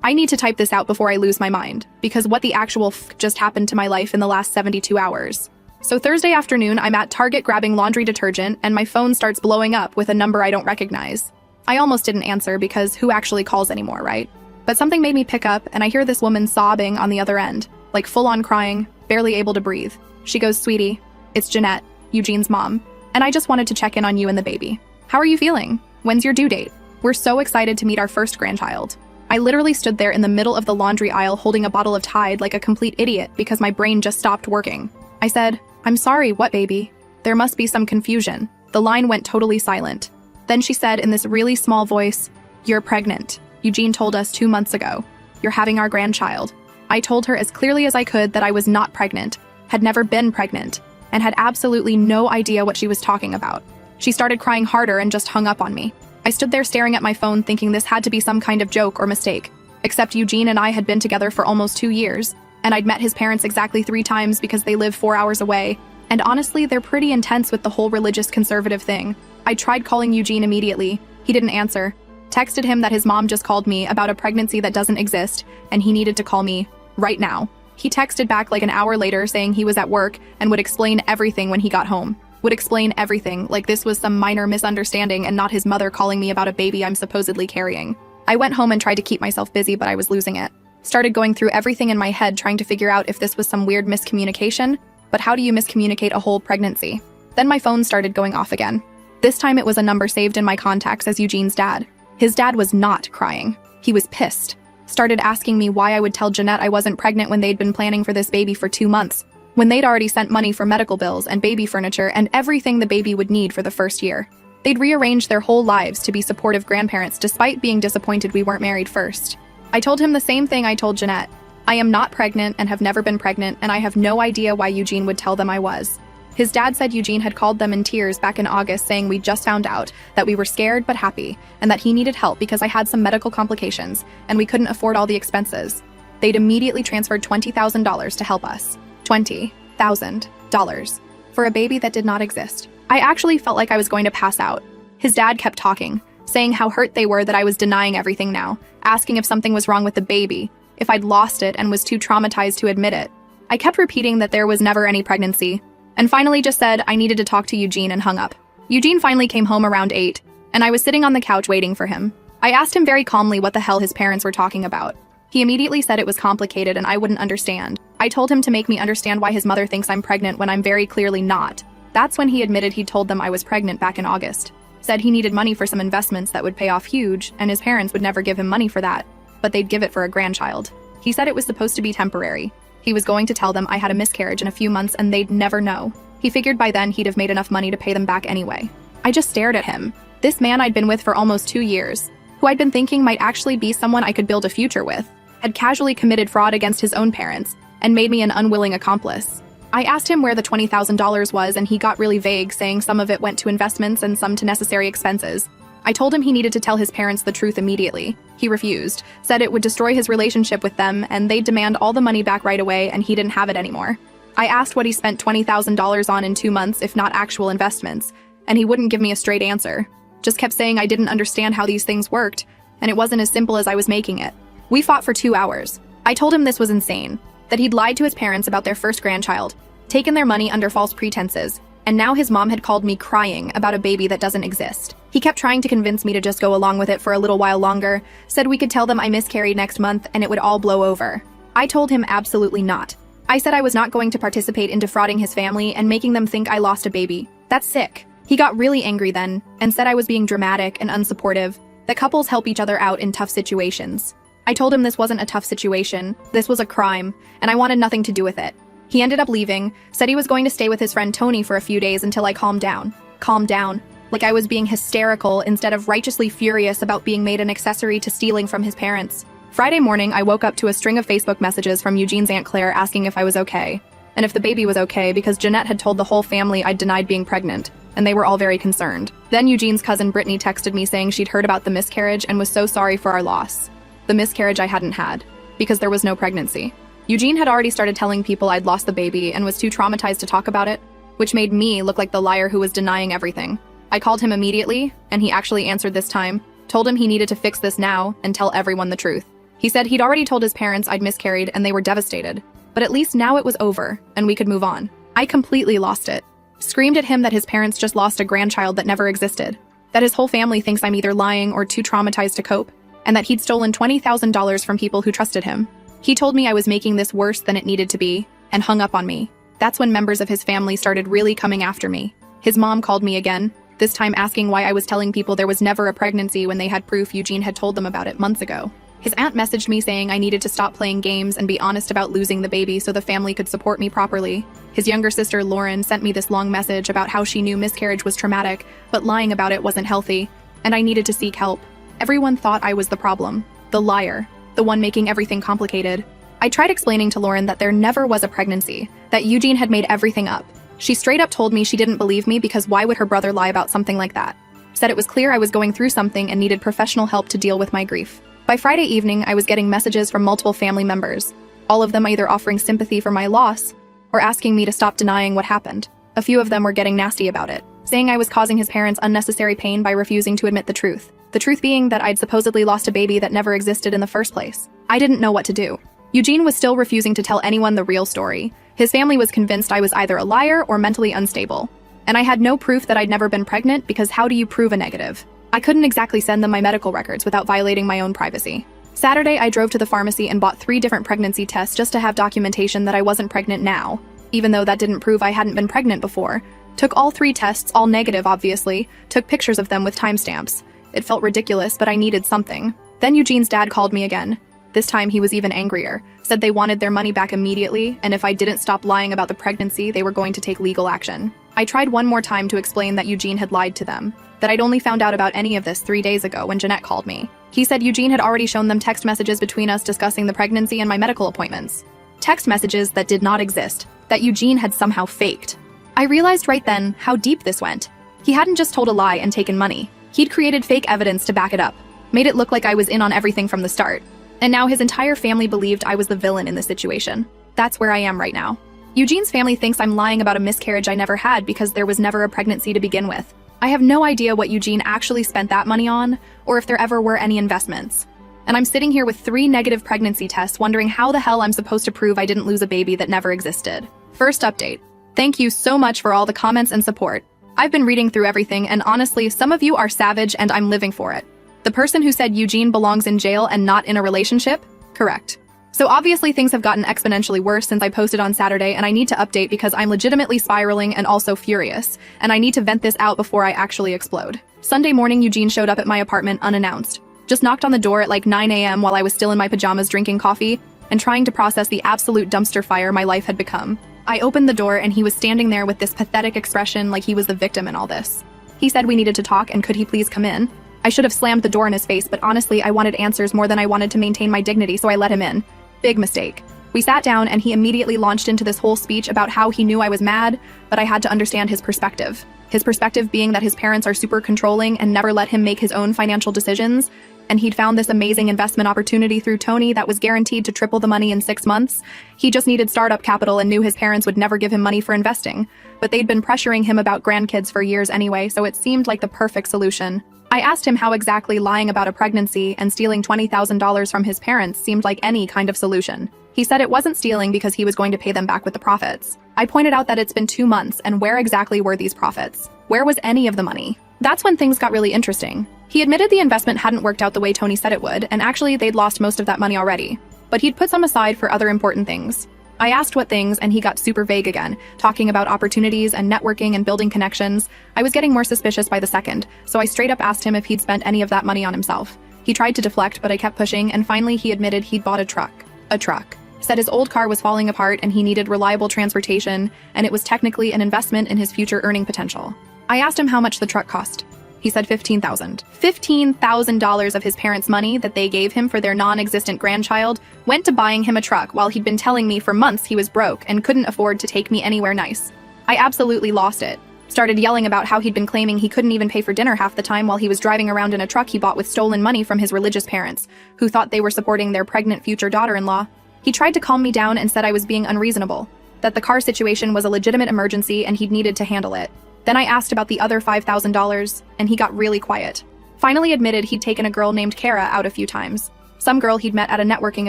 I need to type this out before I lose my mind, because what the actual just happened to my life in the last 72 hours. So Thursday afternoon, I'm at Target grabbing laundry detergent, and my phone starts blowing up with a number I don't recognize. I almost didn't answer because who actually calls anymore, right? But something made me pick up, and I hear this woman sobbing on the other end, like full-on crying, barely able to breathe. She goes, "Sweetie, it's Jeanette, Eugene's mom, and I just wanted to check in on you and the baby. How are you feeling? When's your due date? We're so excited to meet our first grandchild." I literally stood there in the middle of the laundry aisle holding a bottle of Tide like a complete idiot because my brain just stopped working. I said, "I'm sorry, what baby?" There must be some confusion. The line went totally silent. Then she said in this really small voice, "You're pregnant. Eugene told us 2 months ago. You're having our grandchild." I told her as clearly as I could that I was not pregnant, had never been pregnant, and had absolutely no idea what she was talking about. She started crying harder and just hung up on me. I stood there staring at my phone thinking this had to be some kind of joke or mistake, except Eugene and I had been together for almost 2 years, and I'd met his parents exactly 3 times because they live 4 hours away, and honestly, they're pretty intense with the whole religious conservative thing. I tried calling Eugene immediately. He didn't answer. Texted him that his mom just called me about a pregnancy that doesn't exist, and he needed to call me right now. He texted back like an hour later saying he was at work and would explain everything when he got home. Would explain everything, like this was some minor misunderstanding and not his mother calling me about a baby I'm supposedly carrying. I went home and tried to keep myself busy, but I was losing it. Started going through everything in my head trying to figure out if this was some weird miscommunication, but how do you miscommunicate a whole pregnancy? Then my phone started going off again. This time it was a number saved in my contacts as Eugene's dad. His dad was not crying. He was pissed. Started asking me why I would tell Jeanette I wasn't pregnant when they'd been planning for this baby for 2 months, when they'd already sent money for medical bills and baby furniture and everything the baby would need for the first year. They'd rearranged their whole lives to be supportive grandparents despite being disappointed we weren't married first. I told him the same thing I told Jeanette. I am not pregnant and have never been pregnant, and I have no idea why Eugene would tell them I was. His dad said Eugene had called them in tears back in August saying we just found out, that we were scared but happy, and that he needed help because I had some medical complications, and we couldn't afford all the expenses. They'd immediately transferred $20,000 to help us. $20,000 for a baby that did not exist. I actually felt like I was going to pass out. His dad kept talking, saying how hurt they were that I was denying everything now, asking if something was wrong with the baby, if I'd lost it and was too traumatized to admit it. I kept repeating that there was never any pregnancy, and finally just said I needed to talk to Eugene and hung up. Eugene finally came home around 8, and I was sitting on the couch waiting for him. I asked him very calmly what the hell his parents were talking about. He immediately said it was complicated and I wouldn't understand. I told him to make me understand why his mother thinks I'm pregnant when I'm very clearly not. That's when he admitted he'd told them I was pregnant back in August. Said he needed money for some investments that would pay off huge, and his parents would never give him money for that, but they'd give it for a grandchild. He said it was supposed to be temporary. He was going to tell them I had a miscarriage in a few months and they'd never know. He figured by then he'd have made enough money to pay them back anyway. I just stared at him. This man I'd been with for almost 2 years, who I'd been thinking might actually be someone I could build a future with, had casually committed fraud against his own parents and made me an unwilling accomplice. I asked him where the $20,000 was and he got really vague, saying some of it went to investments and some to necessary expenses. I told him he needed to tell his parents the truth immediately. He refused, said it would destroy his relationship with them and they'd demand all the money back right away and he didn't have it anymore. I asked what he spent $20,000 on in 2 months if not actual investments, and he wouldn't give me a straight answer. Just kept saying I didn't understand how these things worked, and it wasn't as simple as I was making it. We fought for 2 hours. I told him this was insane, that he'd lied to his parents about their first grandchild, taken their money under false pretenses, and now his mom had called me crying about a baby that doesn't exist. He kept trying to convince me to just go along with it for a little while longer, said we could tell them I miscarried next month and it would all blow over. I told him absolutely not. I said I was not going to participate in defrauding his family and making them think I lost a baby. That's sick. He got really angry then, and said I was being dramatic and unsupportive, that couples help each other out in tough situations. I told him this wasn't a tough situation, this was a crime, and I wanted nothing to do with it. He ended up leaving, said he was going to stay with his friend Tony for a few days until I calmed down. Calmed down. Like I was being hysterical instead of righteously furious about being made an accessory to stealing from his parents. Friday morning, I woke up to a string of Facebook messages from Eugene's Aunt Claire asking if I was okay, and if the baby was okay because Jeanette had told the whole family I'd denied being pregnant, and they were all very concerned. Then Eugene's cousin Brittany texted me saying she'd heard about the miscarriage and was so sorry for our loss. The miscarriage I hadn't had, because there was no pregnancy. Eugene had already started telling people I'd lost the baby and was too traumatized to talk about it, which made me look like the liar who was denying everything. I called him immediately, and he actually answered this time, told him he needed to fix this now and tell everyone the truth. He said he'd already told his parents I'd miscarried and they were devastated, but at least now it was over and we could move on. I completely lost it. Screamed at him that his parents just lost a grandchild that never existed, that his whole family thinks I'm either lying or too traumatized to cope, and that he'd stolen $20,000 from people who trusted him. He told me I was making this worse than it needed to be, and hung up on me. That's when members of his family started really coming after me. His mom called me again, this time asking why I was telling people there was never a pregnancy when they had proof Eugene had told them about it months ago. His aunt messaged me saying I needed to stop playing games and be honest about losing the baby so the family could support me properly. His younger sister, Lauren, sent me this long message about how she knew miscarriage was traumatic, but lying about it wasn't healthy, and I needed to seek help. Everyone thought I was the problem, the liar, the one making everything complicated. I tried explaining to Lauren that there never was a pregnancy, that Eugene had made everything up. She straight up told me she didn't believe me because why would her brother lie about something like that? Said it was clear I was going through something and needed professional help to deal with my grief. By Friday evening, I was getting messages from multiple family members, all of them either offering sympathy for my loss or asking me to stop denying what happened. A few of them were getting nasty about it, saying I was causing his parents unnecessary pain by refusing to admit the truth. The truth being that I'd supposedly lost a baby that never existed in the first place. I didn't know what to do. Eugene was still refusing to tell anyone the real story. His family was convinced I was either a liar or mentally unstable. And I had no proof that I'd never been pregnant because how do you prove a negative? I couldn't exactly send them my medical records without violating my own privacy. Saturday, I drove to the pharmacy and bought 3 different pregnancy tests just to have documentation that I wasn't pregnant now, even though that didn't prove I hadn't been pregnant before. Took all 3 tests, all negative obviously, took pictures of them with timestamps. It felt ridiculous, but I needed something. Then Eugene's dad called me again. This time he was even angrier, said they wanted their money back immediately, and if I didn't stop lying about the pregnancy, they were going to take legal action. I tried one more time to explain that Eugene had lied to them, that I'd only found out about any of this 3 days ago when Jeanette called me. He said Eugene had already shown them text messages between us discussing the pregnancy and my medical appointments. Text messages that did not exist, that Eugene had somehow faked. I realized right then how deep this went. He hadn't just told a lie and taken money. He'd created fake evidence to back it up, made it look like I was in on everything from the start. And now his entire family believed I was the villain in the situation. That's where I am right now. Eugene's family thinks I'm lying about a miscarriage I never had because there was never a pregnancy to begin with. I have no idea what Eugene actually spent that money on, or if there ever were any investments. And I'm sitting here with 3 negative pregnancy tests wondering how the hell I'm supposed to prove I didn't lose a baby that never existed. First update. Thank you so much for all the comments and support. I've been reading through everything and honestly, some of you are savage and I'm living for it. The person who said Eugene belongs in jail and not in a relationship? Correct. So obviously things have gotten exponentially worse since I posted on Saturday and I need to update because I'm legitimately spiraling and also furious, and I need to vent this out before I actually explode. Sunday morning, Eugene showed up at my apartment unannounced. Just knocked on the door at like 9 a.m. while I was still in my pajamas drinking coffee and trying to process the absolute dumpster fire my life had become. I opened the door and he was standing there with this pathetic expression like he was the victim in all this. He said we needed to talk and could he please come in? I should have slammed the door in his face, but honestly, I wanted answers more than I wanted to maintain my dignity, so I let him in. Big mistake. We sat down and he immediately launched into this whole speech about how he knew I was mad, but I had to understand his perspective. His perspective being that his parents are super controlling and never let him make his own financial decisions, and he'd found this amazing investment opportunity through Tony that was guaranteed to triple the money in 6 months. He just needed startup capital and knew his parents would never give him money for investing, but they'd been pressuring him about grandkids for years anyway, so it seemed like the perfect solution. I asked him how exactly lying about a pregnancy and stealing $20,000 from his parents seemed like any kind of solution. He said it wasn't stealing because he was going to pay them back with the profits. I pointed out that it's been 2 months, and where exactly were these profits? Where was any of the money? That's when things got really interesting. He admitted the investment hadn't worked out the way Tony said it would, and actually they'd lost most of that money already. But he'd put some aside for other important things. I asked what things, and he got super vague again, talking about opportunities and networking and building connections. I was getting more suspicious by the second, so I straight up asked him if he'd spent any of that money on himself. He tried to deflect, but I kept pushing, and finally he admitted he'd bought a truck. A truck. Said his old car was falling apart and he needed reliable transportation, and it was technically an investment in his future earning potential. I asked him how much the truck cost. He said $15,000. $15,000 of his parents' money that they gave him for their non-existent grandchild went to buying him a truck while he'd been telling me for months he was broke and couldn't afford to take me anywhere nice. I absolutely lost it. Started yelling about how he'd been claiming he couldn't even pay for dinner half the time while he was driving around in a truck he bought with stolen money from his religious parents, who thought they were supporting their pregnant future daughter-in-law. He tried to calm me down and said I was being unreasonable, that the car situation was a legitimate emergency and he'd needed to handle it. Then I asked about the other $5,000, and he got really quiet. Finally admitted he'd taken a girl named Kara out a few times. some girl he'd met at a networking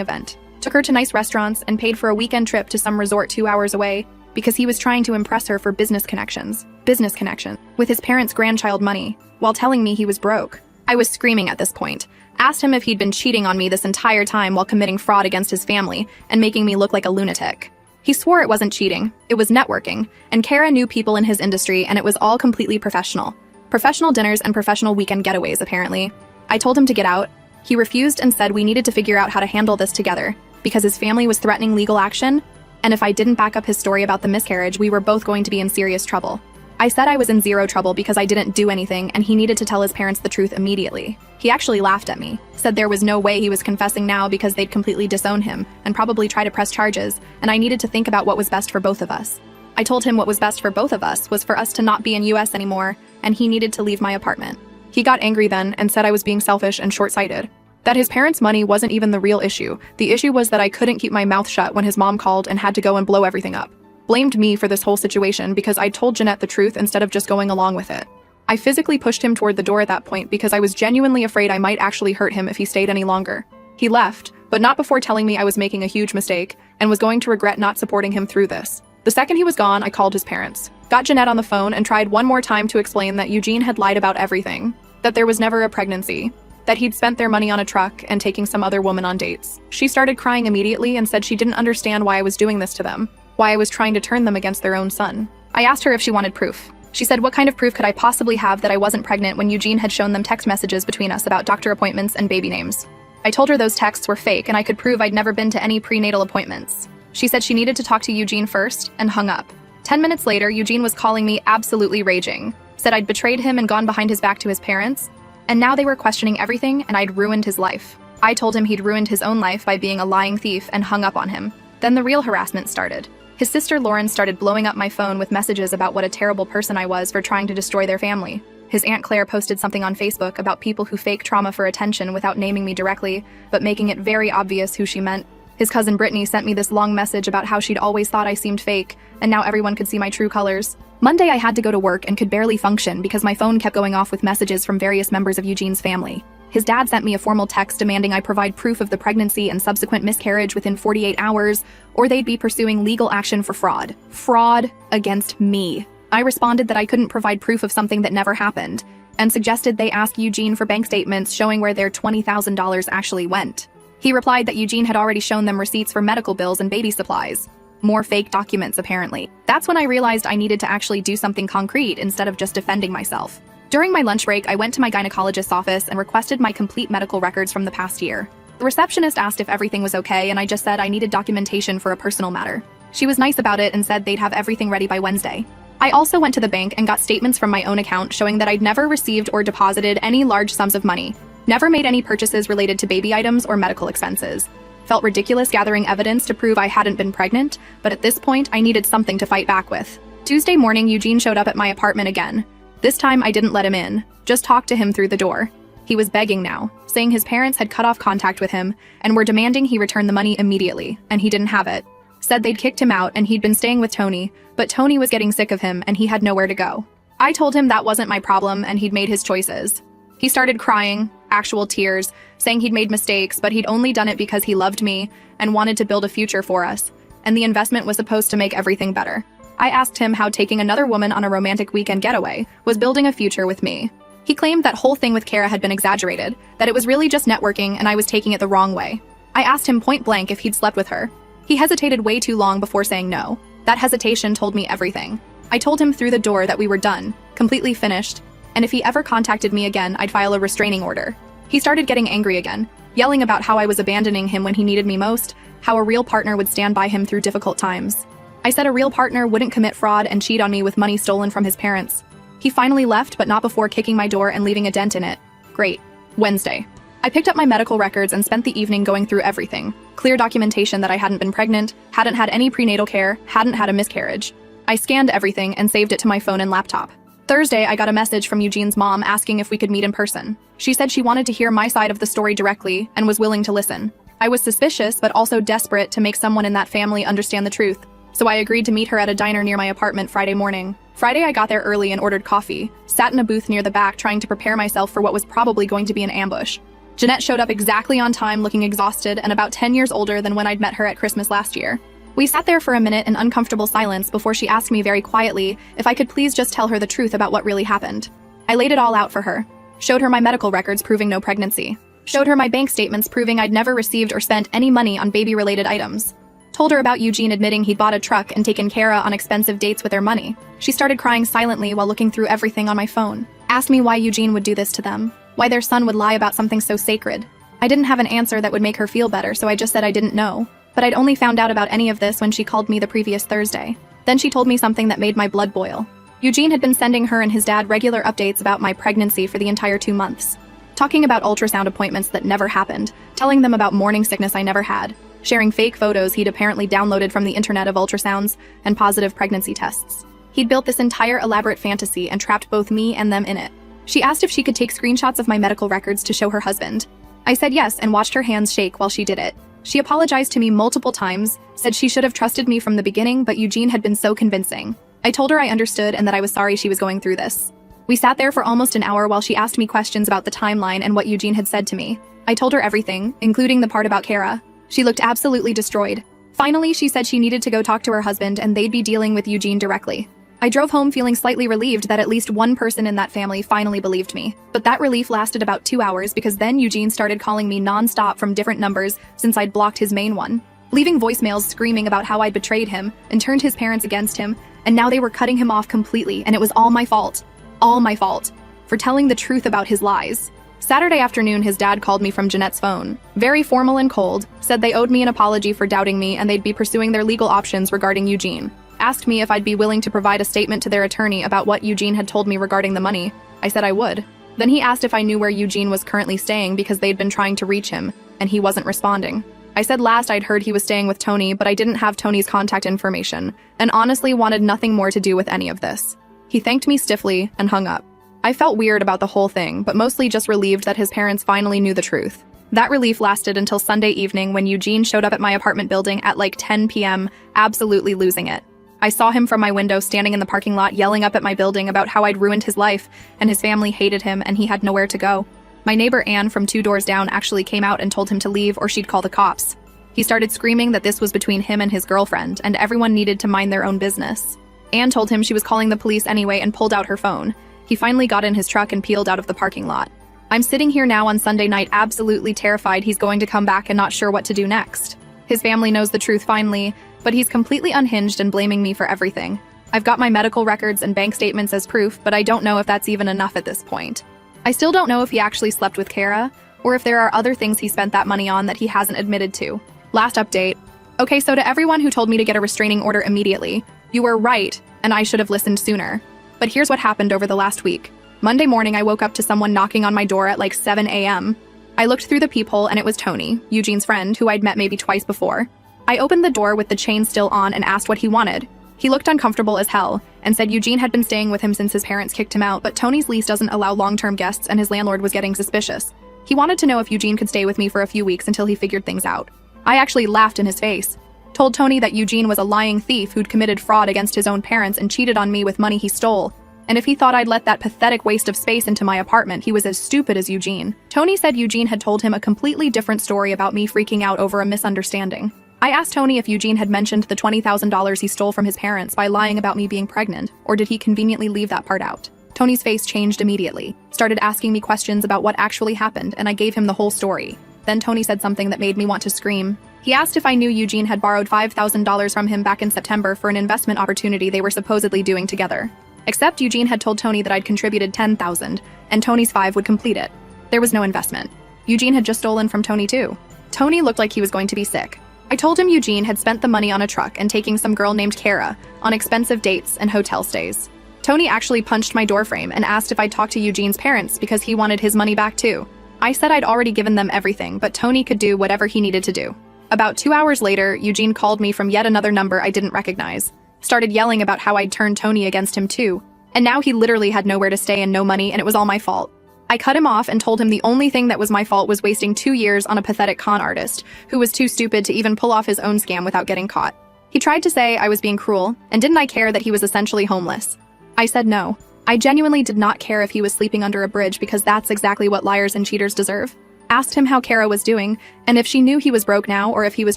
event, took her to nice restaurants, and paid for a weekend trip to some resort 2 hours away because he was trying to impress her for business connections. Business connection. With his parents' grandchild money, while telling me he was broke. I was screaming at this point. Asked him if he'd been cheating on me this entire time while committing fraud against his family and making me look like a lunatic. He swore it wasn't cheating, it was networking, and Kara knew people in his industry and it was all completely professional. Professional dinners and professional weekend getaways, apparently. I told him to get out. He refused and said we needed to figure out how to handle this together, because his family was threatening legal action, and if I didn't back up his story about the miscarriage, we were both going to be in serious trouble. I said I was in zero trouble because I didn't do anything and he needed to tell his parents the truth immediately. He actually laughed at me, said there was no way he was confessing now because they'd completely disown him and probably try to press charges, and I needed to think about what was best for both of us. I told him what was best for both of us was for us to not be in US anymore, and he needed to leave my apartment. He got angry then and said I was being selfish and short-sighted. That his parents' money wasn't even the real issue. The issue was that I couldn't keep my mouth shut when his mom called and had to go and blow everything up. Blamed me for this whole situation because I told Jeanette the truth instead of just going along with it. I physically pushed him toward the door at that point because I was genuinely afraid I might actually hurt him if he stayed any longer. He left, but not before telling me I was making a huge mistake and was going to regret not supporting him through this. The second he was gone, I called his parents, got Jeanette on the phone, and tried one more time to explain that Eugene had lied about everything, that there was never a pregnancy, that he'd spent their money on a truck and taking some other woman on dates. She started crying immediately and said she didn't understand why I was doing this to them, why I was trying to turn them against their own son. I asked her if she wanted proof. She said what kind of proof could I possibly have that I wasn't pregnant when Eugene had shown them text messages between us about doctor appointments and baby names. I told her those texts were fake and I could prove I'd never been to any prenatal appointments. She said she needed to talk to Eugene first and hung up. 10 minutes later, Eugene was calling me absolutely raging, said I'd betrayed him and gone behind his back to his parents, and now they were questioning everything and I'd ruined his life. I told him he'd ruined his own life by being a lying thief and hung up on him. Then the real harassment started. His sister Lauren started blowing up my phone with messages about what a terrible person I was for trying to destroy their family. His Aunt Claire posted something on Facebook about people who fake trauma for attention without naming me directly, but making it very obvious who she meant. His cousin Brittany sent me this long message about how she'd always thought I seemed fake, and now everyone could see my true colors. Monday I had to go to work and could barely function because my phone kept going off with messages from various members of Eugene's family. His dad sent me a formal text demanding I provide proof of the pregnancy and subsequent miscarriage within 48 hours, or they'd be pursuing legal action for fraud. Fraud against me. I responded that I couldn't provide proof of something that never happened, and suggested they ask Eugene for bank statements showing where their $20,000 actually went. He replied that Eugene had already shown them receipts for medical bills and baby supplies. More fake documents, apparently. That's when I realized I needed to actually do something concrete instead of just defending myself. During my lunch break, I went to my gynecologist's office and requested my complete medical records from the past year. The receptionist asked if everything was okay, and I just said I needed documentation for a personal matter. She was nice about it and said they'd have everything ready by Wednesday. I also went to the bank and got statements from my own account showing that I'd never received or deposited any large sums of money, never made any purchases related to baby items or medical expenses. Felt ridiculous gathering evidence to prove I hadn't been pregnant, but at this point, I needed something to fight back with. Tuesday morning, Eugene showed up at my apartment again. This time, I didn't let him in, just talked to him through the door. He was begging now, saying his parents had cut off contact with him and were demanding he return the money immediately, and he didn't have it. Said they'd kicked him out and he'd been staying with Tony, but Tony was getting sick of him and he had nowhere to go. I told him that wasn't my problem and he'd made his choices. He started crying, actual tears, saying he'd made mistakes, but he'd only done it because he loved me and wanted to build a future for us, and the investment was supposed to make everything better. I asked him how taking another woman on a romantic weekend getaway was building a future with me. He claimed that whole thing with Kara had been exaggerated, that it was really just networking and I was taking it the wrong way. I asked him point blank if he'd slept with her. He hesitated way too long before saying no. That hesitation told me everything. I told him through the door that we were done, completely finished, and if he ever contacted me again, I'd file a restraining order. He started getting angry again, yelling about how I was abandoning him when he needed me most, how a real partner would stand by him through difficult times. I said a real partner wouldn't commit fraud and cheat on me with money stolen from his parents. He finally left, but not before kicking my door and leaving a dent in it. Great. Wednesday. I picked up my medical records and spent the evening going through everything. Clear documentation that I hadn't been pregnant, hadn't had any prenatal care, hadn't had a miscarriage. I scanned everything and saved it to my phone and laptop. Thursday, I got a message from Eugene's mom asking if we could meet in person. She said she wanted to hear my side of the story directly and was willing to listen. I was suspicious, but also desperate to make someone in that family understand the truth. So I agreed to meet her at a diner near my apartment Friday morning. Friday, I got there early and ordered coffee, sat in a booth near the back trying to prepare myself for what was probably going to be an ambush. Jeanette showed up exactly on time, looking exhausted and about 10 years older than when I'd met her at Christmas last year. We sat there for a minute in uncomfortable silence before she asked me very quietly if I could please just tell her the truth about what really happened. I laid it all out for her. Showed her my medical records proving no pregnancy. Showed her my bank statements proving I'd never received or spent any money on baby-related items. Told her about Eugene admitting he'd bought a truck and taken Kara on expensive dates with their money. She started crying silently while looking through everything on my phone. Asked me why Eugene would do this to them. Why their son would lie about something so sacred. I didn't have an answer that would make her feel better, so I just said I didn't know. But I'd only found out about any of this when she called me the previous Thursday. Then she told me something that made my blood boil. Eugene had been sending her and his dad regular updates about my pregnancy for the entire 2 months. Talking about ultrasound appointments that never happened, telling them about morning sickness I never had, sharing fake photos he'd apparently downloaded from the internet of ultrasounds and positive pregnancy tests. He'd built this entire elaborate fantasy and trapped both me and them in it. She asked if she could take screenshots of my medical records to show her husband. I said yes and watched her hands shake while she did it. She apologized to me multiple times, said she should have trusted me from the beginning, but Eugene had been so convincing. I told her I understood and that I was sorry she was going through this. We sat there for almost an hour while she asked me questions about the timeline and what Eugene had said to me. I told her everything, including the part about Kara. She looked absolutely destroyed. Finally, she said she needed to go talk to her husband and they'd be dealing with Eugene directly. I drove home feeling slightly relieved that at least one person in that family finally believed me. But that relief lasted about 2 hours because then Eugene started calling me non-stop from different numbers since I'd blocked his main one. Leaving voicemails screaming about how I'd betrayed him and turned his parents against him, and now they were cutting him off completely, and it was all my fault. All my fault. For telling the truth about his lies. Saturday afternoon, his dad called me from Jeanette's phone. Very formal and cold, said they owed me an apology for doubting me and they'd be pursuing their legal options regarding Eugene. Asked me if I'd be willing to provide a statement to their attorney about what Eugene had told me regarding the money. I said I would. Then he asked if I knew where Eugene was currently staying because they'd been trying to reach him, and he wasn't responding. I said last I'd heard he was staying with Tony, but I didn't have Tony's contact information, and honestly wanted nothing more to do with any of this. He thanked me stiffly and hung up. I felt weird about the whole thing, but mostly just relieved that his parents finally knew the truth. That relief lasted until Sunday evening when Eugene showed up at my apartment building at like 10 p.m., absolutely losing it. I saw him from my window standing in the parking lot yelling up at my building about how I'd ruined his life and his family hated him and he had nowhere to go. My neighbor Anne from 2 doors down actually came out and told him to leave or she'd call the cops. He started screaming that this was between him and his girlfriend and everyone needed to mind their own business. Anne told him she was calling the police anyway and pulled out her phone. He finally got in his truck and peeled out of the parking lot. I'm sitting here now on Sunday night absolutely terrified he's going to come back and not sure what to do next. His family knows the truth finally, but he's completely unhinged and blaming me for everything. I've got my medical records and bank statements as proof, but I don't know if that's even enough at this point. I still don't know if he actually slept with Kara, or if there are other things he spent that money on that he hasn't admitted to. Last update. Okay, so to everyone who told me to get a restraining order immediately, you were right, and I should have listened sooner. But here's what happened over the last week. Monday morning, I woke up to someone knocking on my door at like 7 a.m. I looked through the peephole and it was Tony, Eugene's friend, who I'd met maybe twice before. I opened the door with the chain still on and asked what he wanted. He looked uncomfortable as hell and said Eugene had been staying with him since his parents kicked him out, but Tony's lease doesn't allow long-term guests and his landlord was getting suspicious. He wanted to know if Eugene could stay with me for a few weeks until he figured things out. I actually laughed in his face. Told Tony that Eugene was a lying thief who'd committed fraud against his own parents and cheated on me with money he stole. And if he thought I'd let that pathetic waste of space into my apartment, he was as stupid as Eugene. Tony said Eugene had told him a completely different story about me freaking out over a misunderstanding. I asked Tony if Eugene had mentioned the $20,000 he stole from his parents by lying about me being pregnant, or did he conveniently leave that part out? Tony's face changed immediately, started asking me questions about what actually happened, and I gave him the whole story. Then Tony said something that made me want to scream. He asked if I knew Eugene had borrowed $5,000 from him back in September for an investment opportunity they were supposedly doing together. Except Eugene had told Tony that I'd contributed $10,000, and Tony's $5,000 would complete it. There was no investment. Eugene had just stolen from Tony too. Tony looked like he was going to be sick. I told him Eugene had spent the money on a truck and taking some girl named Kara on expensive dates and hotel stays. Tony actually punched my doorframe and asked if I'd talk to Eugene's parents because he wanted his money back too. I said I'd already given them everything, but Tony could do whatever he needed to do. About 2 hours later, Eugene called me from yet another number I didn't recognize. Started yelling about how I'd turned Tony against him too. And now he literally had nowhere to stay and no money, and it was all my fault. I cut him off and told him the only thing that was my fault was wasting 2 years on a pathetic con artist who was too stupid to even pull off his own scam without getting caught. He tried to say I was being cruel, and didn't I care that he was essentially homeless? I said no. I genuinely did not care if he was sleeping under a bridge because that's exactly what liars and cheaters deserve. Asked him how Kara was doing, and if she knew he was broke now or if he was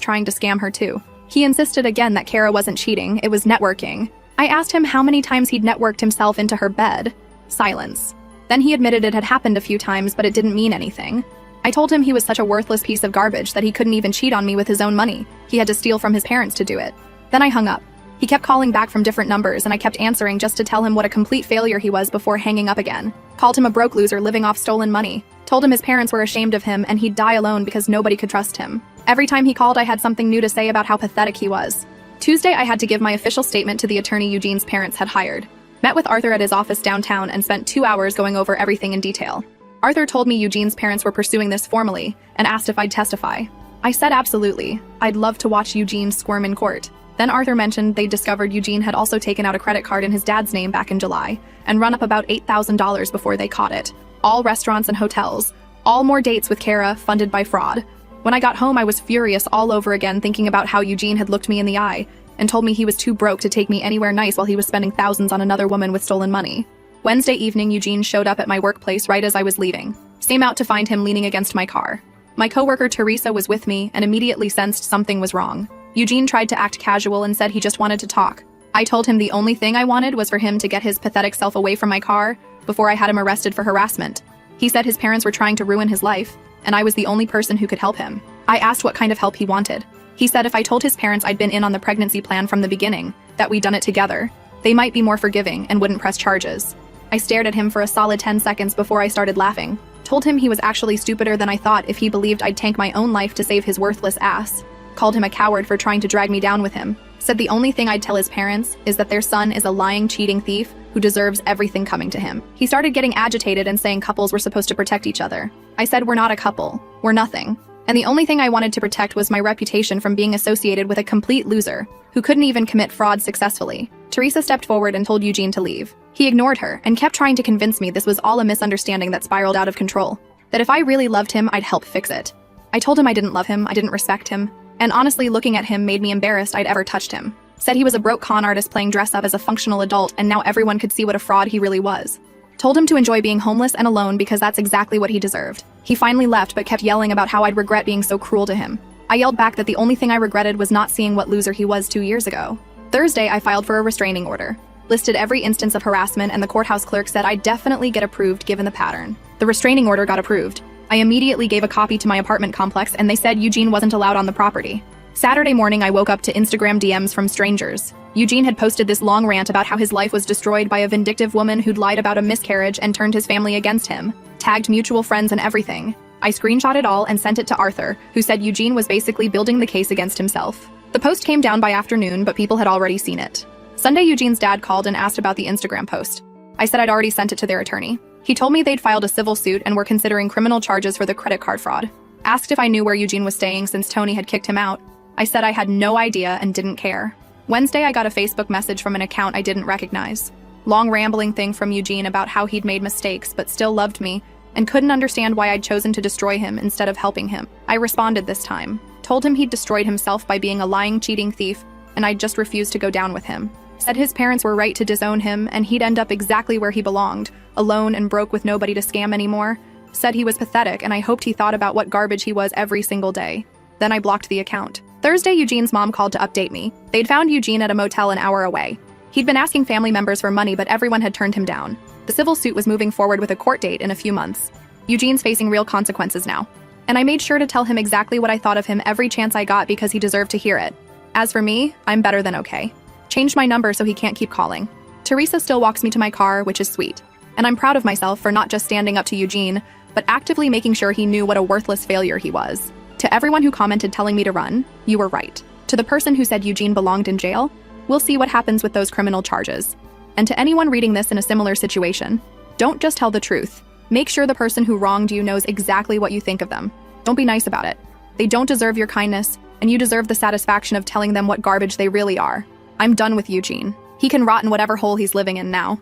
trying to scam her too. He insisted again that Kara wasn't cheating, it was networking. I asked him how many times he'd networked himself into her bed. Silence. Then he admitted it had happened a few times, but it didn't mean anything. I told him he was such a worthless piece of garbage that he couldn't even cheat on me with his own money. He had to steal from his parents to do it. Then I hung up. He kept calling back from different numbers, and I kept answering just to tell him what a complete failure he was before hanging up again. Called him a broke loser living off stolen money. Told him his parents were ashamed of him and he'd die alone because nobody could trust him. Every time he called, I had something new to say about how pathetic he was. Tuesday, I had to give my official statement to the attorney Eugene's parents had hired. Met with Arthur at his office downtown and spent 2 hours going over everything in detail. Arthur told me Eugene's parents were pursuing this formally and asked if I'd testify. I said absolutely. I'd love to watch Eugene squirm in court. Then Arthur mentioned they'd discovered Eugene had also taken out a credit card in his dad's name back in July and run up about $8,000 before they caught it. All restaurants and hotels. All more dates with Kara, funded by fraud. When I got home, I was furious all over again, thinking about how Eugene had looked me in the eye and told me he was too broke to take me anywhere nice while he was spending thousands on another woman with stolen money. Wednesday evening, Eugene showed up at my workplace right as I was leaving. Came out to find him leaning against my car. My coworker Teresa was with me and immediately sensed something was wrong. Eugene tried to act casual and said he just wanted to talk. I told him the only thing I wanted was for him to get his pathetic self away from my car before I had him arrested for harassment. He said his parents were trying to ruin his life, and I was the only person who could help him. I asked what kind of help he wanted. He said if I told his parents I'd been in on the pregnancy plan from the beginning, that we'd done it together, they might be more forgiving and wouldn't press charges. I stared at him for a solid 10 seconds before I started laughing. Told him he was actually stupider than I thought if he believed I'd tank my own life to save his worthless ass. Called him a coward for trying to drag me down with him. Said the only thing I'd tell his parents is that their son is a lying, cheating thief who deserves everything coming to him. He started getting agitated and saying couples were supposed to protect each other. I said we're not a couple. We're nothing. And the only thing I wanted to protect was my reputation from being associated with a complete loser who couldn't even commit fraud successfully. Teresa stepped forward and told Eugene to leave. He ignored her and kept trying to convince me this was all a misunderstanding that spiraled out of control. That if I really loved him, I'd help fix it. I told him I didn't love him, I didn't respect him, and honestly looking at him made me embarrassed I'd ever touched him. Said he was a broke con artist playing dress up as a functional adult and now everyone could see what a fraud he really was. Told him to enjoy being homeless and alone because that's exactly what he deserved. He finally left but kept yelling about how I'd regret being so cruel to him. I yelled back that the only thing I regretted was not seeing what loser he was 2 years ago. Thursday, I filed for a restraining order. Listed every instance of harassment and the courthouse clerk said I'd definitely get approved given the pattern. The restraining order got approved. I immediately gave a copy to my apartment complex and they said Eugene wasn't allowed on the property. Saturday morning, I woke up to Instagram DMs from strangers. Eugene had posted this long rant about how his life was destroyed by a vindictive woman who'd lied about a miscarriage and turned his family against him, tagged mutual friends and everything. I screenshot it all and sent it to Arthur, who said Eugene was basically building the case against himself. The post came down by afternoon, but people had already seen it. Sunday, Eugene's dad called and asked about the Instagram post. I said I'd already sent it to their attorney. He told me they'd filed a civil suit and were considering criminal charges for the credit card fraud. Asked if I knew where Eugene was staying since Tony had kicked him out. I said I had no idea and didn't care. Wednesday, I got a Facebook message from an account I didn't recognize. Long rambling thing from Eugene about how he'd made mistakes but still loved me and couldn't understand why I'd chosen to destroy him instead of helping him. I responded this time. Told him he'd destroyed himself by being a lying, cheating thief and I'd just refused to go down with him. Said his parents were right to disown him and he'd end up exactly where he belonged, alone and broke with nobody to scam anymore. Said he was pathetic and I hoped he thought about what garbage he was every single day. Then I blocked the account. Thursday, Eugene's mom called to update me. They'd found Eugene at a motel an hour away. He'd been asking family members for money, but everyone had turned him down. The civil suit was moving forward with a court date in a few months. Eugene's facing real consequences now. And I made sure to tell him exactly what I thought of him every chance I got because he deserved to hear it. As for me, I'm better than okay. Changed my number so he can't keep calling. Teresa still walks me to my car, which is sweet. And I'm proud of myself for not just standing up to Eugene, but actively making sure he knew what a worthless failure he was. To everyone who commented telling me to run, you were right. To the person who said Eugene belonged in jail, we'll see what happens with those criminal charges. And to anyone reading this in a similar situation, don't just tell the truth. Make sure the person who wronged you knows exactly what you think of them. Don't be nice about it. They don't deserve your kindness, and you deserve the satisfaction of telling them what garbage they really are. I'm done with Eugene. He can rot in whatever hole he's living in now.